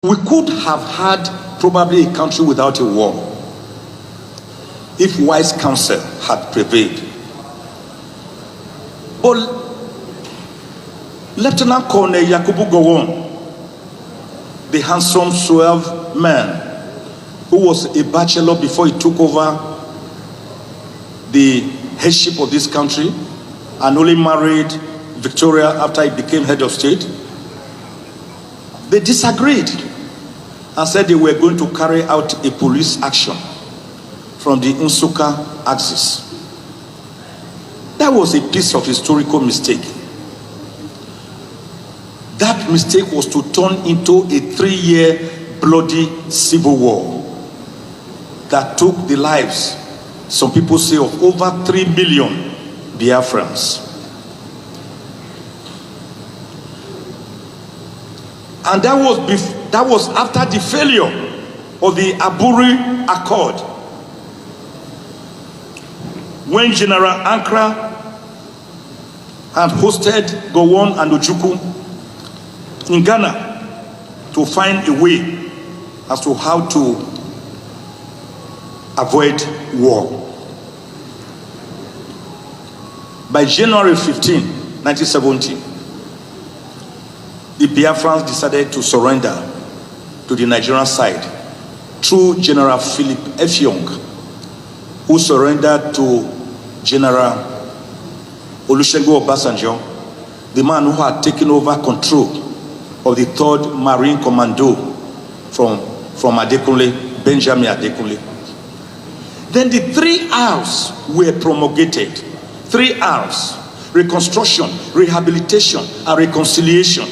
We could have had probably a country without a war if wise counsel had prevailed. But Lieutenant Colonel Yakubu Gowon, the handsome, suave man who was a bachelor before he took over the headship of this country and only married Victoria after he became head of state, they disagreed and said they were going to carry out a police action from the Nsukka axis. That was a piece of historical mistake. That mistake was to turn into a 3-year bloody civil war that took the lives, some people say, of over 3 million Biafrans. And that was after the failure of the Aburi Accord, when General Ankara had hosted Gowon and Ojukwu in Ghana to find a way as to how to avoid war. By January 15, 1970, the Biafrans decided to surrender to the Nigerian side through General Philip Effiong, who surrendered to General Olusegun Obasanjo, the man who had taken over control of the 3rd Marine Commando from Adekunle, Benjamin Adekunle. Then the 3 R's were promulgated. 3 R's: reconstruction, rehabilitation, and reconciliation.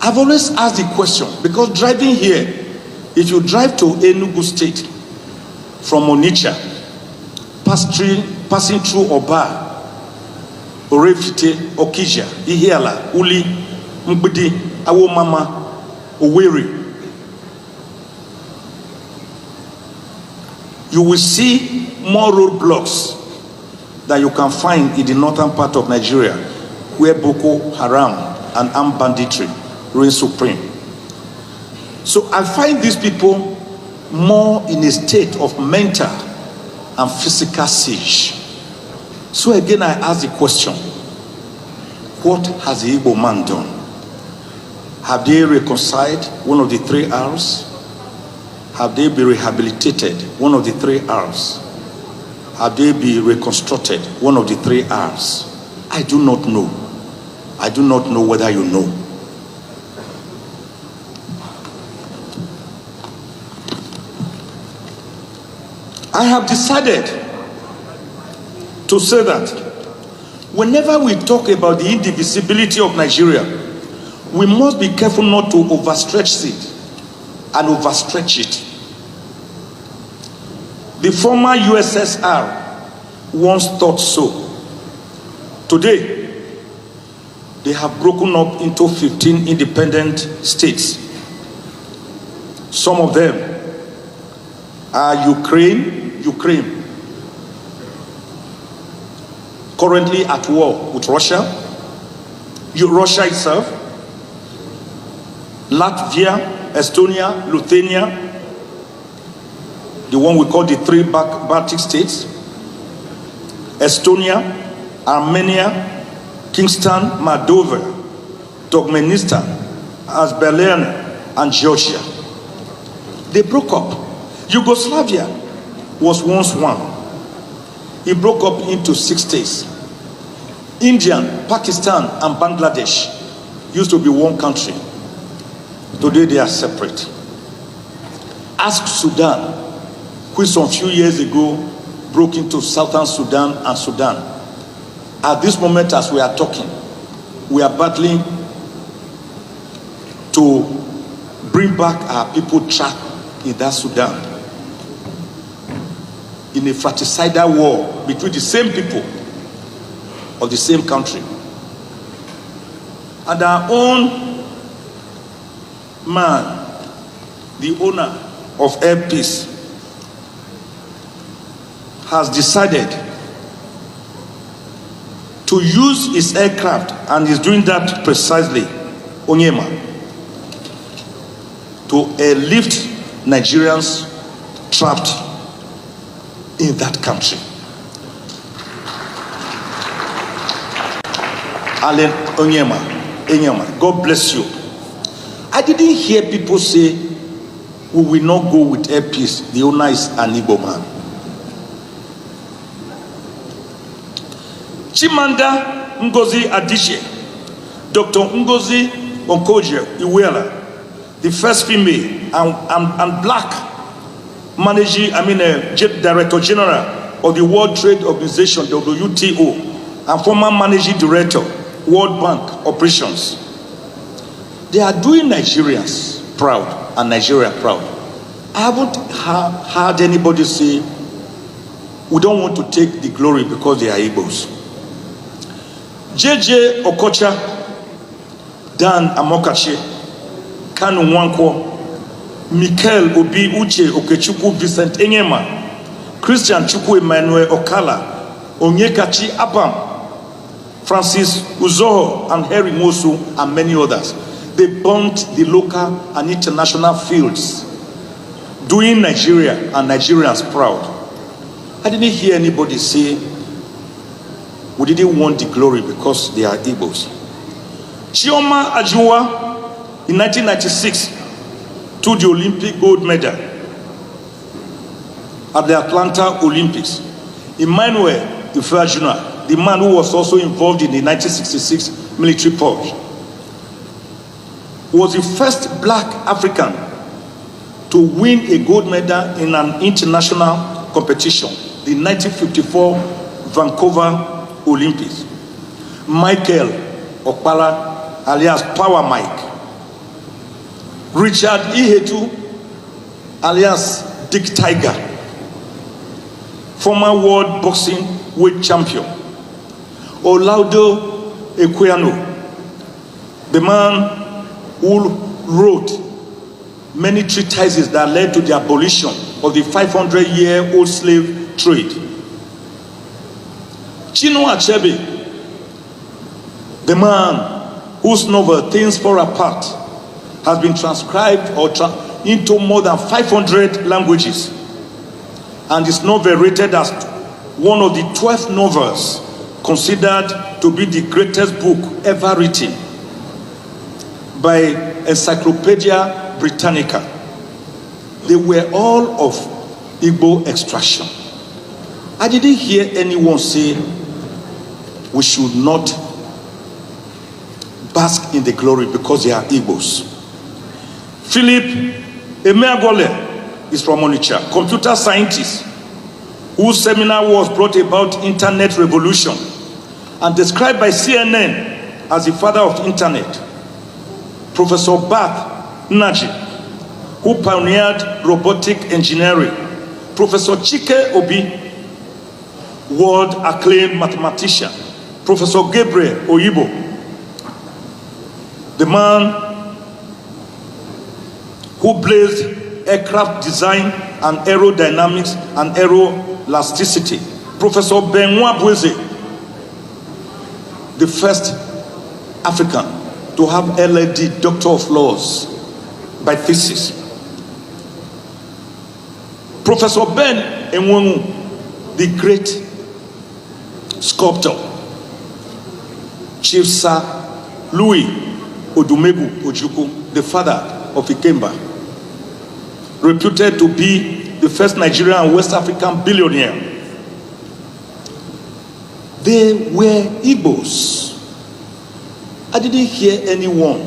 I've always asked the question, because driving here, if you drive to Enugu State from Onitsha, passing through Oba, Orefite, Okija, Ihiala, Uli, Mbidi, Awomama, Owerri, you will see more roadblocks that you can find in the northern part of Nigeria, where Boko Haram and armed banditry reign supreme. So I find these people more in a state of mental and physical siege. So again, I ask the question, what has the Igbo man done? Have they reconciled, one of the 3 R's? Have they been rehabilitated, one of the 3 R's? Have they been reconstructed, one of the 3 R's? I do not know. I do not know whether you know. I have decided to say that whenever we talk about the indivisibility of Nigeria, we must be careful not to overstretch it and overstretch it. The former USSR once thought so. Today, they have broken up into 15 independent states. Some of them are Ukraine, currently at war with Russia, Russia itself, Latvia, Estonia, Lithuania, the one we call the 3 Baltic states, Estonia, Armenia, Kingston, Moldova, Turkmenistan, Azerbaijan, and Georgia. They broke up. Yugoslavia was once one. It broke up into 6 states. India, Pakistan, and Bangladesh used to be one country. Today they are separate. Ask Sudan, which some few years ago broke into Southern Sudan and Sudan. At this moment, as we are talking, we are battling to bring back our people trapped in that Sudan, in a fratricidal war between the same people of the same country. And our own man, the owner of Air Peace, has decided to use his aircraft, and is doing that precisely, Onyema, to airlift Nigerians trapped in that country. Allen Onyema, God bless you. I didn't hear people say, we will not go with air peace. The owner is an Igbo man. Chimanda Ngozi Adichie, Dr. Ngozi Okonjo-Iweala, the first female and black Director General of the World Trade Organization, WTO, and former Managing Director, World Bank Operations. They are doing Nigerians proud and Nigeria proud. I haven't heard anybody say, we don't want to take the glory because they are Igbos. JJ Okocha, Dan Amokachi, Kanu Nwankwo, Michael Obi Uche Okechukwu Vincent Enyema, Christian Chukwu Emmanuel Okala, Onyekachi Abam, Francis Uzoho and Harry Mosu, and many others. They burnt the local and international fields, doing Nigeria and Nigerians proud. I didn't hear anybody say, we didn't want the glory because they are Igbos. Chioma Ajua, in 1996, took the Olympic gold medal at the Atlanta Olympics. Emmanuel Ifeajuna, the man who was also involved in the 1966 military purge, was the first black African to win a gold medal in an international competition, the 1954 Vancouver Olympics. Michael Okpala, alias Power Mike. Richard Ihetu, alias Dick Tiger, former world boxing weight champion. Olaudo Equiano, the man who wrote many treatises that led to the abolition of the 500-year-old slave trade. Chinua Achebe, the man whose novel Things Fall Apart has been transcribed into more than 500 languages and is now rated as one of the 12 novels considered to be the greatest book ever written by Encyclopedia Britannica. They were all of Igbo extraction. I didn't hear anyone say we should not bask in the glory because they are Igbos. Philip Emeagwole is from Onitsha, computer scientist whose seminar was brought about internet revolution and described by CNN as the father of internet. Professor Bath Naji, who pioneered robotic engineering. Professor Chike Obi, world acclaimed mathematician. Professor Gabriel Oyibo, the man who blazed aircraft design and aerodynamics and aeroelasticity. Professor Benoit Bweze, the first African to have LLD, Doctor of Laws, by thesis. Professor Ben Enwonu, the great sculptor. Chief Sir Louis Odumegu Ojukwu, the father of Ikemba, reputed to be the first Nigerian and West African billionaire. They were Igbos. I didn't hear anyone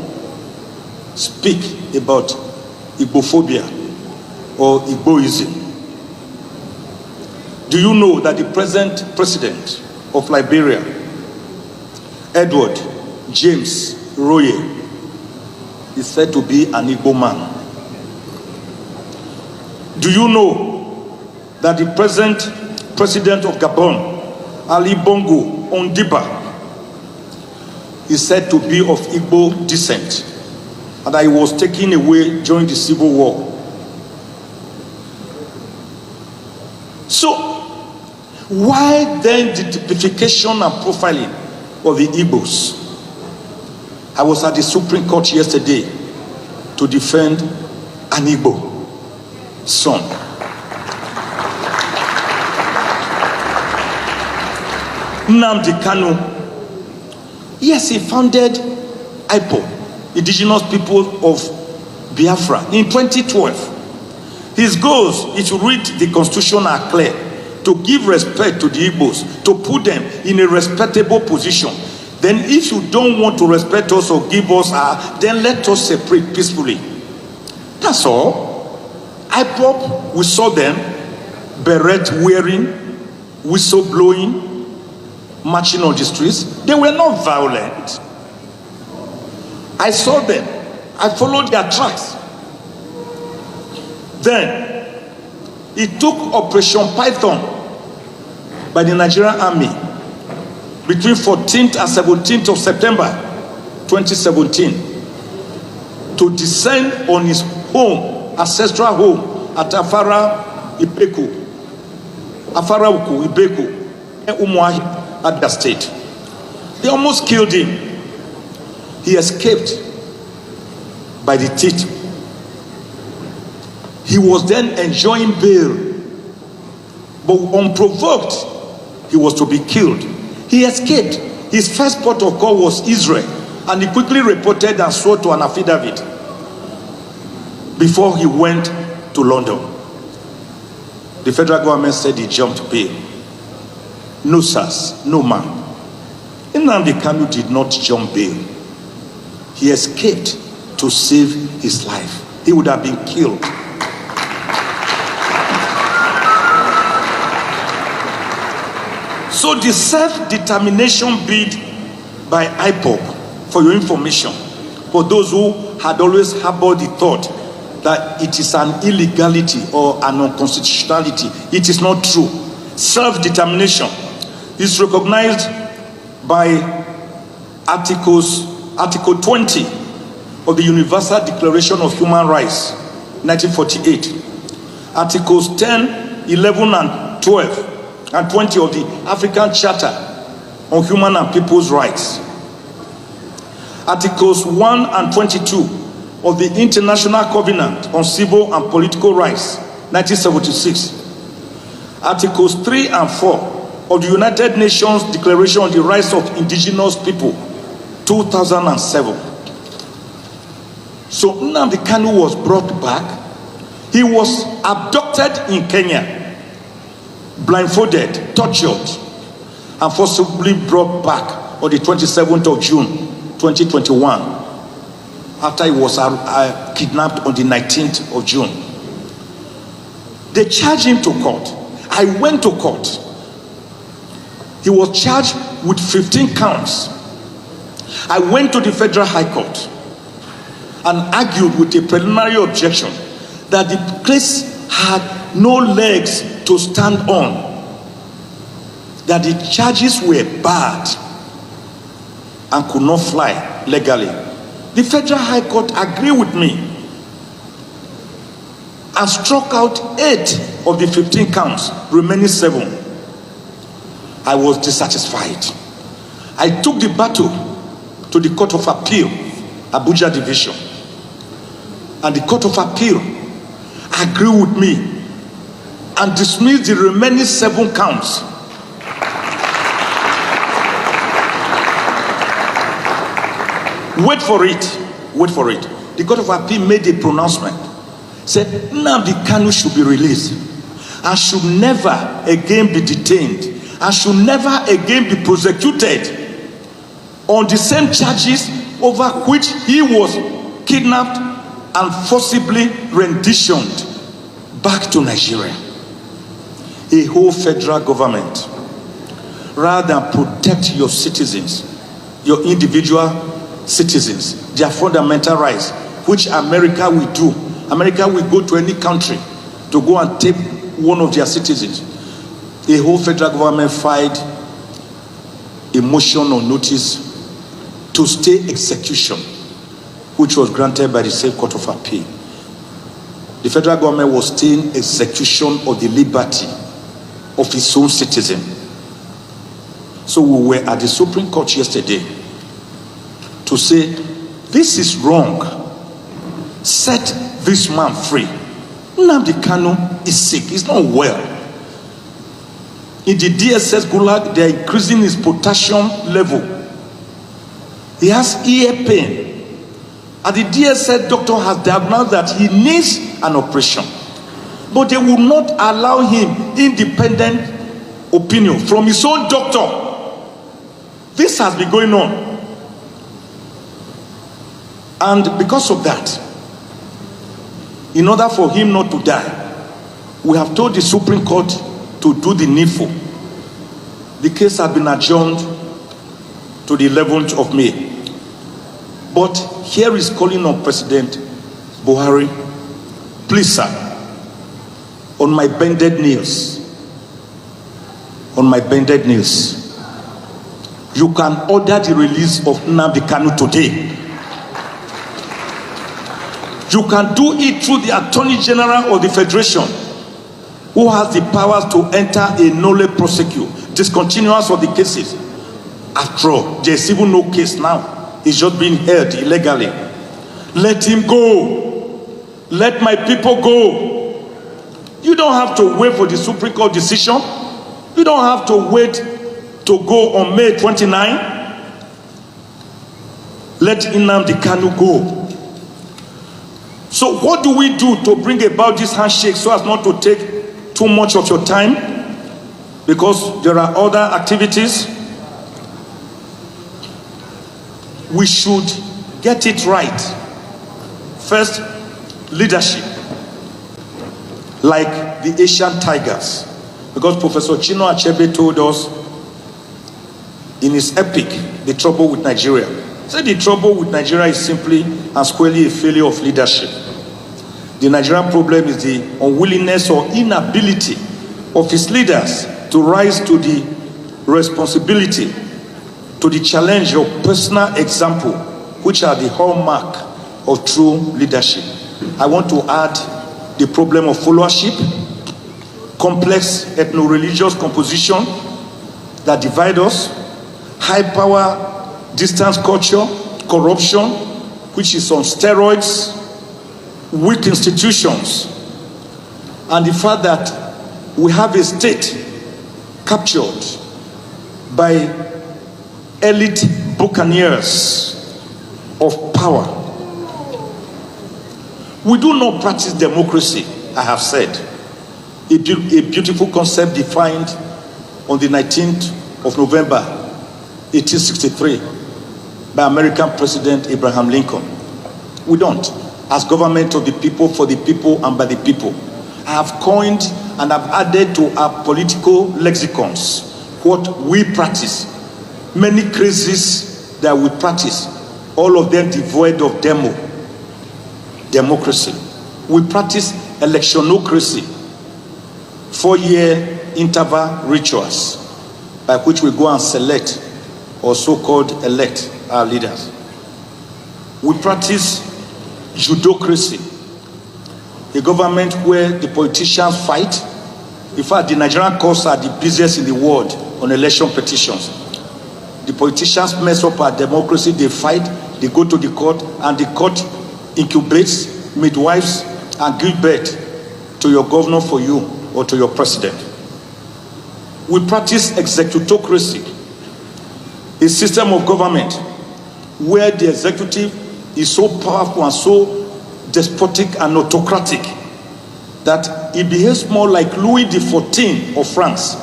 speak about Igbophobia or Igboism. Do you know that the present president of Liberia, Edward James Roye, is said to be an Igbo man? Do you know that the present president of Gabon, Ali Bongo Ondiba, is said to be of Igbo descent and that he was taken away during the Civil War? So, why then the typification and profiling of the Igbos? I was at the Supreme Court yesterday to defend an Igbo son. Nnamdi Kanu, yes, he founded IPOB, Indigenous People of Biafra, in 2012. His goals is to read the Constitution are clear, to give respect to the Igbos, to put them in a respectable position. Then if you don't want to respect us or give us then let us separate peacefully. That's all. IPOB, we saw them, beret wearing, whistle blowing, marching on the streets. They were not violent. I saw them. I followed their tracks. Then, it took Operation Python by the Nigerian Army between 14th and 17th of September 2017 to descend on his home, ancestral home at Afara Ibeku, Umuahi, at the state. They almost killed him. He escaped by the teeth. He was then enjoying bail, but unprovoked, he was to be killed. He escaped. His first port of call was Israel, and he quickly reported and swore to an affidavit before he went to London. The federal government said he jumped bail. No, sirs, no, ma'am. Nnamdi Kanu did not jump bail. He escaped to save his life. He would have been killed. So the self-determination bid by IPOB, for your information, for those who had always harbored the thought that it is an illegality or an unconstitutionality, it is not true. Self-determination is recognized by Article 20 of the Universal Declaration of Human Rights, 1948. Articles 10, 11, and 12, and 20 of the African Charter on Human and People's Rights. Articles 1 and 22 of the International Covenant on Civil and Political Rights, 1976. Articles 3 and 4 of the United Nations Declaration on the Rights of Indigenous People, 2007. So Nnamdi Kanu was brought back. He was abducted in Kenya, blindfolded, tortured, and forcibly brought back on the 27th of June, 2021, after he was kidnapped on the 19th of June. They charged him to court. I went to court. He was charged with 15 counts. I went to the Federal High Court and argued with a preliminary objection that the case had no legs to stand on, that the charges were bad and could not fly legally. The Federal High Court agreed with me and struck out 8 of the 15 counts, remaining 7. I was dissatisfied. I took the battle to the Court of Appeal, Abuja Division, and the Court of Appeal agreed with me and dismissed the remaining 7 counts. Wait for it. The Court of Appeal made a pronouncement, said Nnamdi Kanu should be released and should never again be detained and should never again be prosecuted on the same charges over which he was kidnapped and forcibly renditioned back to Nigeria. A whole federal government, rather than protect your citizens, your individual citizens, their fundamental rights, which America will do. America will go to any country to go and take one of their citizens. A whole federal government filed a motion on notice to stay execution, which was granted by the same Court of Appeal. The federal government was staying execution of the liberty of its own citizen. So we were at the Supreme Court yesterday to say, this is wrong. Set this man free. Nnamdi Kanu is sick. He's not well. In the DSS gulag, they're increasing his potassium level. He has ear pain. And the DSS doctor has diagnosed that he needs an operation. But they will not allow him independent opinion from his own doctor. This has been going on. And because of that, in order for him not to die, we have told the Supreme Court to do the needful. The case has been adjourned to the 11th of May. But here is calling on President Buhari, please sir, on my bended knees, you can order the release of Nnamdi Kanu today. You can do it through the Attorney General of the Federation, who has the powers to enter a nolle prosequi, discontinuance of the cases. After all, there's even no case now. It's just being held illegally. Let him go. Let my people go. You don't have to wait for the Supreme Court decision. You don't have to wait to go on May 29. Let Nnamdi Kanu go. So what do we do to bring about this handshake so as not to take too much of your time? Because there are other activities. We should get it right. First, leadership. Like the Asian tigers. Because Professor Chino Achebe told us in his epic, The Trouble with Nigeria. He said the trouble with Nigeria is simply and squarely a failure of leadership. The Nigerian problem is the unwillingness or inability of its leaders to rise to the responsibility, to the challenge of personal example, which are the hallmark of true leadership. I want to add the problem of followership, complex ethno-religious composition that divide us, high power distance culture, corruption, which is on steroids, weak institutions, and the fact that we have a state captured by elite buccaneers of power. We do not practice democracy, I have said. A beautiful concept defined on the 19th of November, 1863, by American President Abraham Lincoln. We don't. As government of the people, for the people, and by the people. I have coined and have added to our political lexicons what we practice. Many crazes that we practice, all of them devoid of democracy. We practice electionocracy, 4-year interval rituals by which we go and select or so-called elect our leaders. We practice judocracy, a government where the politicians fight. In fact, the Nigerian courts are the busiest in the world on election petitions. The politicians mess up our democracy, they fight, they go to the court, and the court incubates midwives and give birth to your governor for you or to your president. We practice executocracy, a system of government where the executive is so powerful and so despotic and autocratic that it behaves more like Louis XIV of France,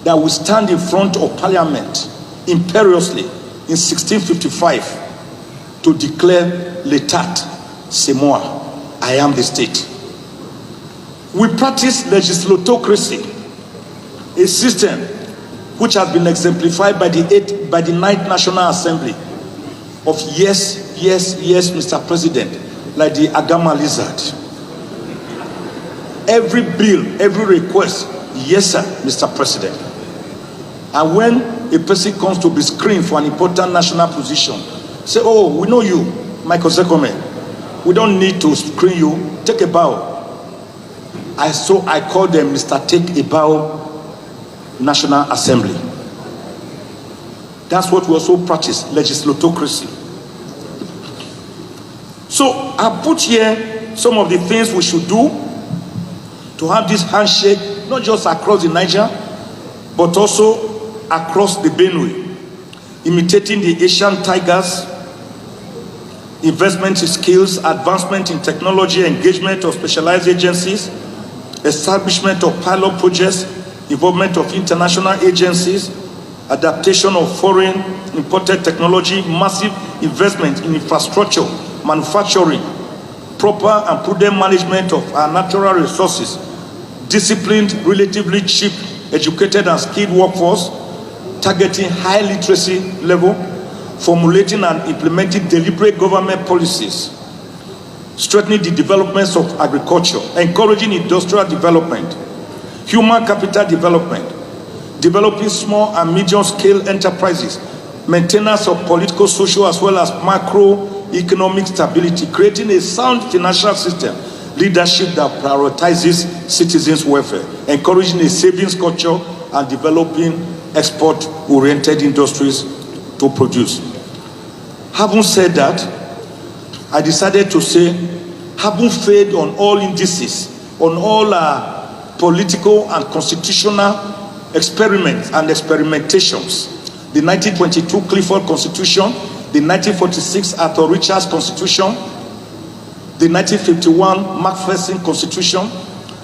that will stand in front of parliament imperiously in 1655 to declare l'état, c'est moi, I am the state. We practice legislatocracy, a system which has been exemplified by the 9th National Assembly of yes, yes, yes, Mr. President, like the Agama lizard. Every bill, every request, yes, sir, Mr. President. And when a person comes to be screened for an important national position, say, oh, we know you, Michael Ozekhome. We don't need to screen you. Take a bow. I call them Mr. Take a Bow National Assembly. That's what we also practice, legislatocracy. So I put here some of the things we should do to have this handshake, not just across the Niger, but also across the Benue, imitating the Asian tigers, investment in skills, advancement in technology, engagement of specialized agencies, establishment of pilot projects, involvement of international agencies, adaptation of foreign imported technology, massive investment in infrastructure, manufacturing, proper and prudent management of our natural resources, disciplined, relatively cheap, educated and skilled workforce, targeting high literacy level, formulating and implementing deliberate government policies, strengthening the developments of agriculture, encouraging industrial development, human capital development, developing small and medium-scale enterprises, maintenance of political, social, as well as macroeconomic stability, creating a sound financial system, leadership that prioritizes citizens' welfare, encouraging a savings culture, and developing export-oriented industries to produce. Having said that, I decided to say, having failed on all indices, on all political and constitutional experiments and experimentations, the 1922 Clifford Constitution, the 1946 Arthur Richards Constitution, the 1951 Macpherson Constitution,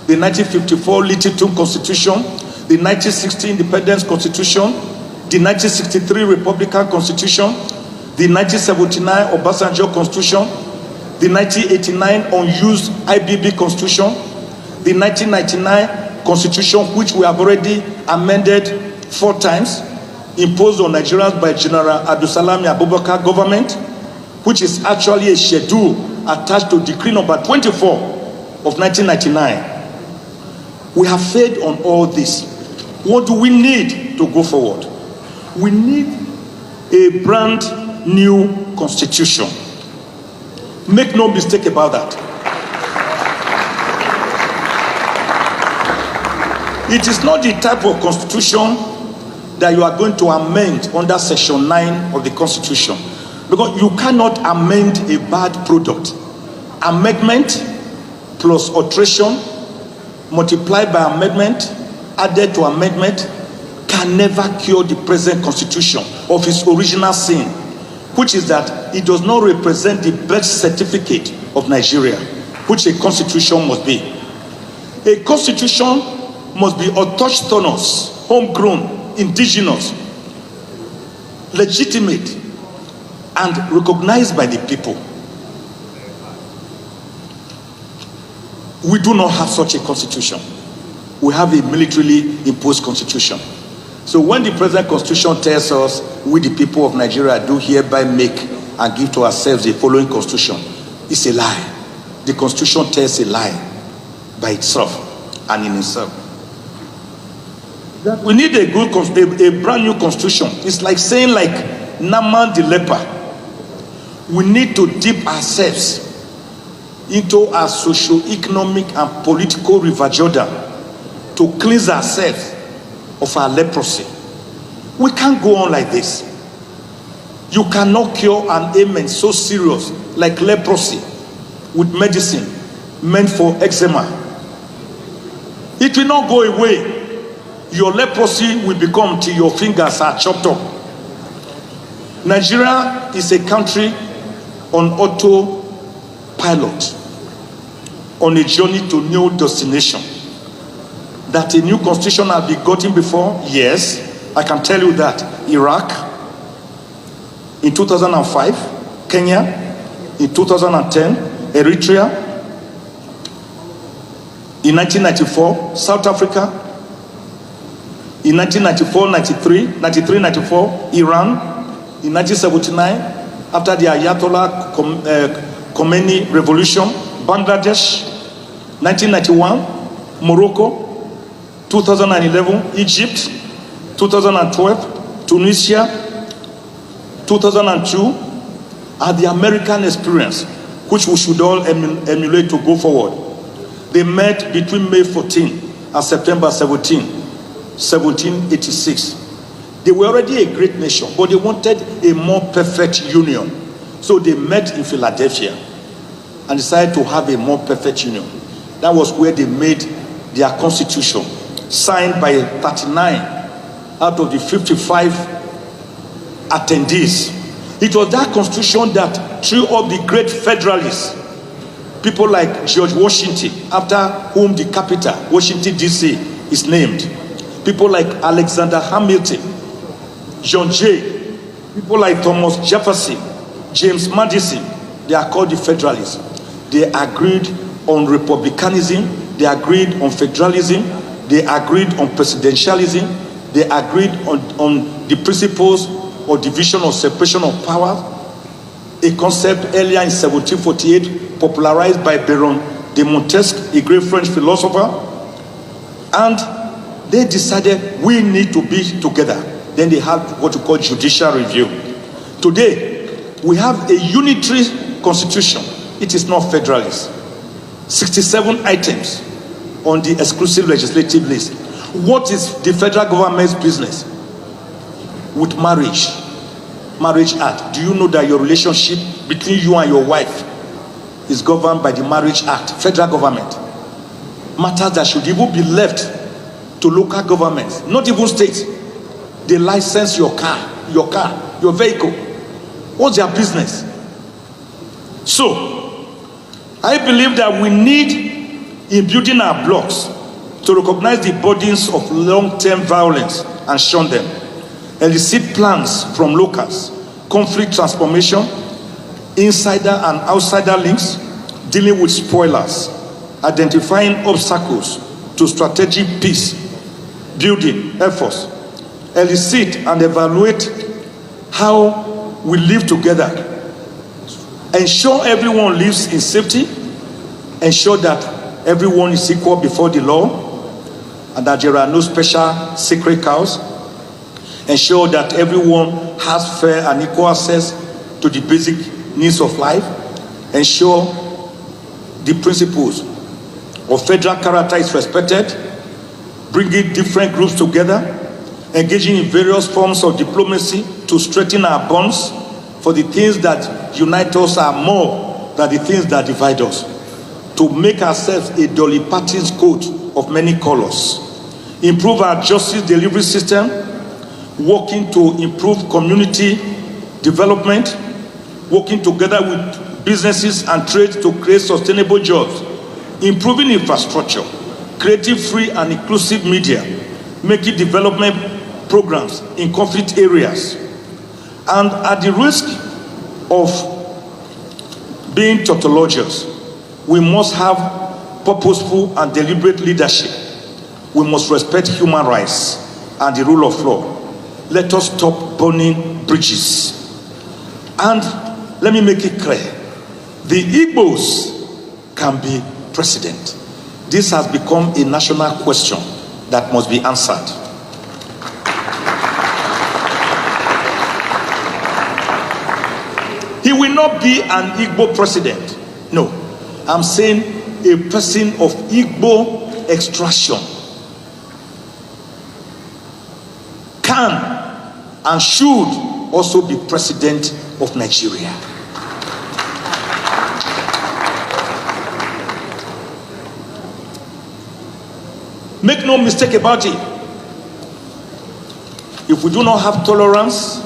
the 1954 Littleton Constitution, the 1960 Independence Constitution, the 1963 Republican Constitution, the 1979 Obasanjo Constitution, the 1989 unused IBB Constitution, the 1999 Constitution, which we have already amended 4 times, imposed on Nigerians by General Abdulsalami Abubakar government, which is actually a schedule attached to Decree number 24 of 1999. We have failed on all this. What do we need to go forward? We need a brand new constitution. Make no mistake about that. It is not the type of constitution that you are going to amend under section 9 of the Constitution, because you cannot amend a bad product. Amendment plus alteration multiplied by amendment added to amendment can never cure the present constitution of its original sin, which is that it does not represent the birth certificate of Nigeria, which a constitution must be. A constitution must be autochthonous, homegrown, indigenous, legitimate, and recognized by the people. We do not have such a constitution. We have a militarily imposed constitution. So when the present constitution tells us, we the people of Nigeria do hereby make and give to ourselves the following constitution, it's a lie. The constitution tells a lie by itself and in itself. That we need a brand new constitution. It's like saying, like Naaman the leper, we need to dip ourselves into our socio-economic and political river Jordan to cleanse ourselves of our leprosy. We can't go on like this. You cannot cure an ailment so serious like leprosy with medicine meant for eczema. It will not go away. Your leprosy will become till your fingers are chopped up. Nigeria is a country on autopilot, on a journey to new destination. That a new constitution has been gotten before, yes, I can tell you that. Iraq in 2005, Kenya in 2010, Eritrea in 1994, South Africa in 1994, 93, 94, Iran in 1979, after the Ayatollah Khomeini revolution, Bangladesh, 1991, Morocco, 2011, Egypt, 2012, Tunisia, 2002, and the American experience, which we should all emulate to go forward. They met between May 14 and September 17, 1786. They were already a great nation, but they wanted a more perfect union. So they met in Philadelphia. and decided to have a more perfect union. That was where they made their constitution, signed by 39 out of the 55 attendees. It was that constitution that threw up the great federalists, people like George Washington, after whom the capital, Washington, D.C., is named. People like Alexander Hamilton, John Jay, people like Thomas Jefferson, James Madison, they are called the Federalists. They agreed on republicanism, they agreed on federalism, they agreed on presidentialism, they agreed on the principles of division or separation of power, a concept earlier in 1748 popularized by Baron de Montesquieu, a great French philosopher. And they decided we need to be together. Then they had what we call judicial review. Today, we have a unitary constitution. It is not federalist. 67 items on the exclusive legislative list. What is the federal government's business with marriage? Marriage Act. Do you know that your relationship between you and your wife is governed by the Marriage Act, federal government? Matters that should even be left to local governments, not even states. They license your car, your vehicle. What's their business? So, I believe that we need, in building our blocks, to recognize the burdens of long-term violence and shun them, elicit plans from locals, conflict transformation, insider and outsider links, dealing with spoilers, identifying obstacles to strategic peace building efforts, elicit and evaluate how we live together, ensure everyone lives in safety, ensure that everyone is equal before the law and that there are no special sacred cows, ensure that everyone has fair and equal access to the basic needs of life, ensure the principles of federal character is respected, bringing different groups together, engaging in various forms of diplomacy to strengthen our bonds, for the things that unite us are more than the things that divide us, to make ourselves a Dolly Parton's coat of many colors, improve our justice delivery system, working to improve community development, working together with businesses and trade to create sustainable jobs, improving infrastructure, creating free and inclusive media, making development programs in conflict areas. And at the risk of being tautologious, we must have purposeful and deliberate leadership. We must respect human rights and the rule of law. Let us stop burning bridges. And let me make it clear, the Igbos can be president. This has become a national question that must be answered. He will not be an Igbo president. No, I'm saying a person of Igbo extraction can and should also be president of Nigeria. Make no mistake about it. If we do not have tolerance,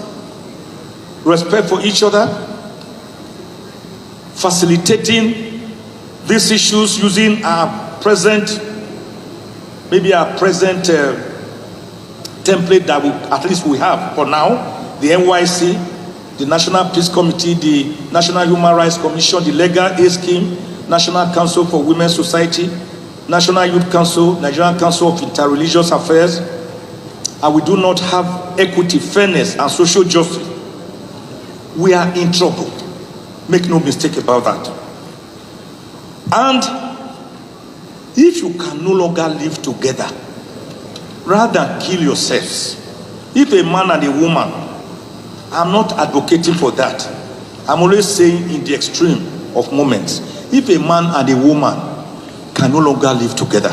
respect for each other, facilitating these issues using our present, template that at least we have for now, the NYC, the National Peace Committee, the National Human Rights Commission, the Legal Aid Scheme, National Council for Women's Society, National Youth Council, Nigerian Council of Interreligious Affairs, and we do not have equity, fairness, and social justice, we are in trouble. Make no mistake about that. And if you can no longer live together, rather than kill yourselves, if a man and a woman, I'm not advocating for that. I'm always saying in the extreme of moments, if a man and a woman can no longer live together,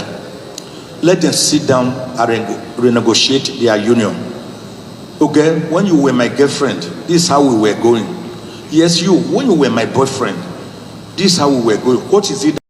let them sit down and renegotiate their union. Okay, when you were my girlfriend, this is how we were going. Yes, you, when you were my boyfriend, This is how we were going. What is it